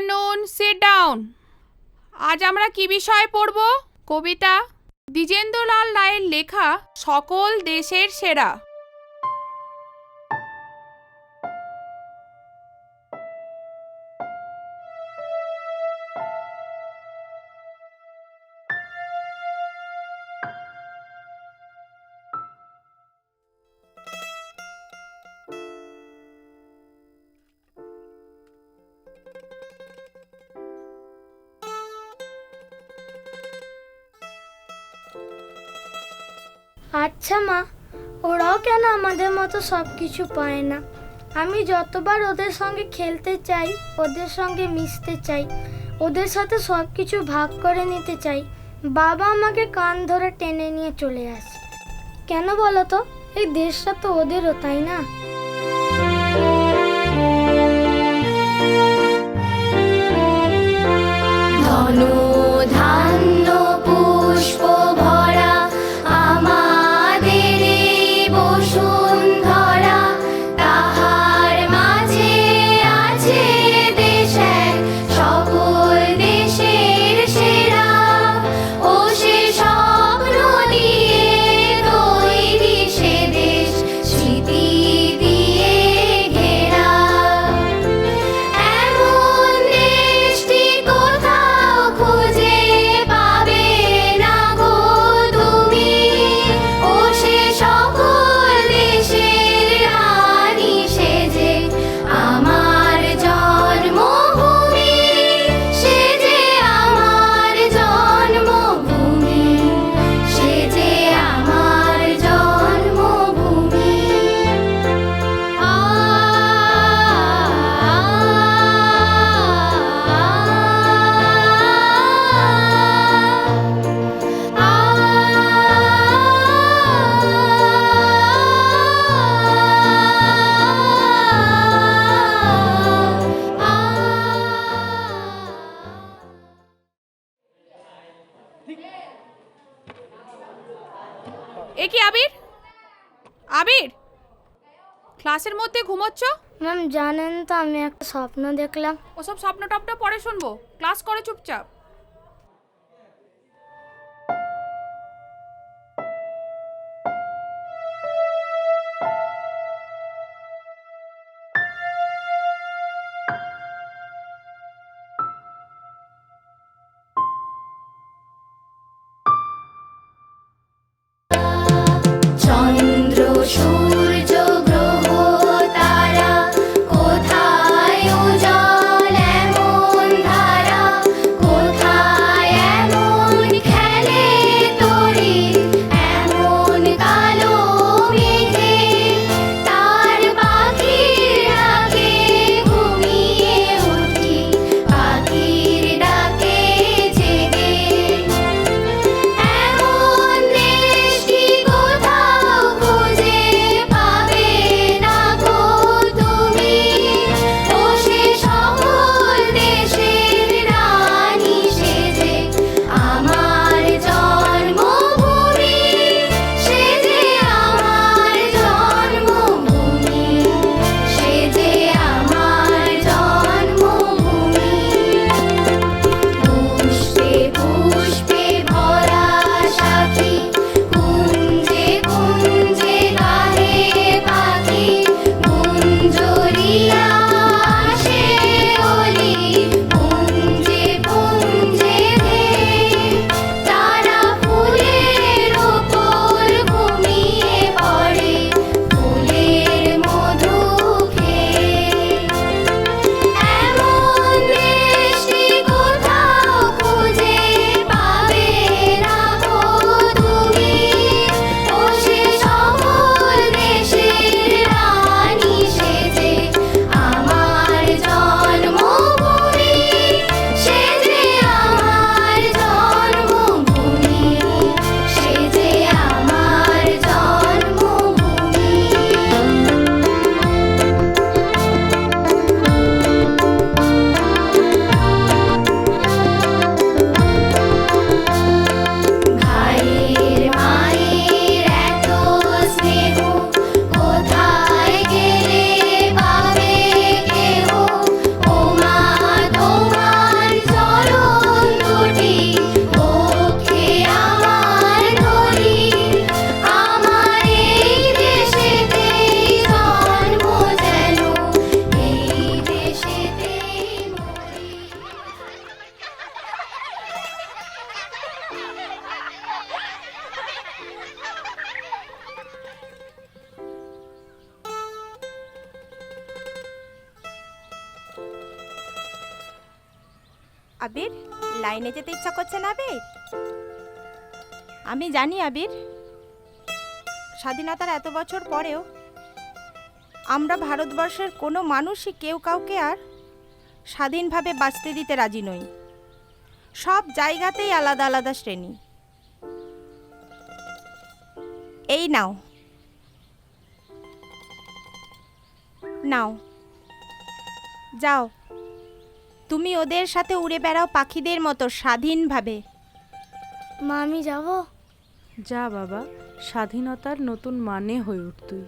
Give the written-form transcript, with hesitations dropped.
Afternoon, sit down. আজ আমরা কি বিষয় পড়ব? কবিতা দ্বিজেন্দ্রলাল রায়ের লেখা সকল দেশের সেরা। আচ্ছা মা, ওরাও কেন আমাদের মতো সব কিছু পায় না? আমি যতবার ওদের সঙ্গে খেলতে চাই, ওদের সঙ্গে মিশতে চাই, ওদের সাথে সব কিছু ভাগ করে নিতে চাই, বাবা আমাকে কান ধরে টেনে নিয়ে চলে আসে। কেন বলো তো? এই দেশটা তো ওদেরও, তাই না? ধনু ধান্য পুষ্প ভরা আমাদের এই বসুন্ধরা, তাহার মাঝে আছে দেশ এক সকল দেশের সেরা। ও সে স্বপ্ন দিয়ে তৈরি সে দেশ, স্মৃতি দিয়ে ঘেরা। এমন দেশটি কোথাও খুঁজে পাবে না গো তুমি। ও সে সকল দেশের রানী সেজে আমার জন্মভূমি, সেজে আমার জন্মভূমি, সেজে আমার জন্মভূমি। এ কি আবির? আবির, ক্লাসের মধ্যে ঘুমোচ্ছ? ম্যাম জানেন তো, আমি একটা স্বপ্ন দেখলাম। ওসব স্বপ্ন টপ্ন পরে শুনবো, ক্লাস করে চুপচাপ। চন্দ্র সূর্য গ্রহ তারা, কোথায় উজ্জ্বল এমন ধারা, কোথায় আবির, লাইনে যেতে ইচ্ছা করছে না আবির? আমি জানি আবির, স্বাধীনতার এত বছর পরেও আমরা ভারতবর্ষের কোনো মানুষই কেউ কাউকে আর স্বাধীনভাবে বাঁচতে দিতে রাজি নই। সব জায়গাতেই আলাদা আলাদা শ্রেণী। এই নাও, নাও, যাও, তুমি ওদের সাথে উড়ে বেড়াও পাখিদের মতো স্বাধীনভাবে। মা, আমি যাব? যা বাবা, স্বাধীনতার নতুন মানে হয়ে উঠ তুই।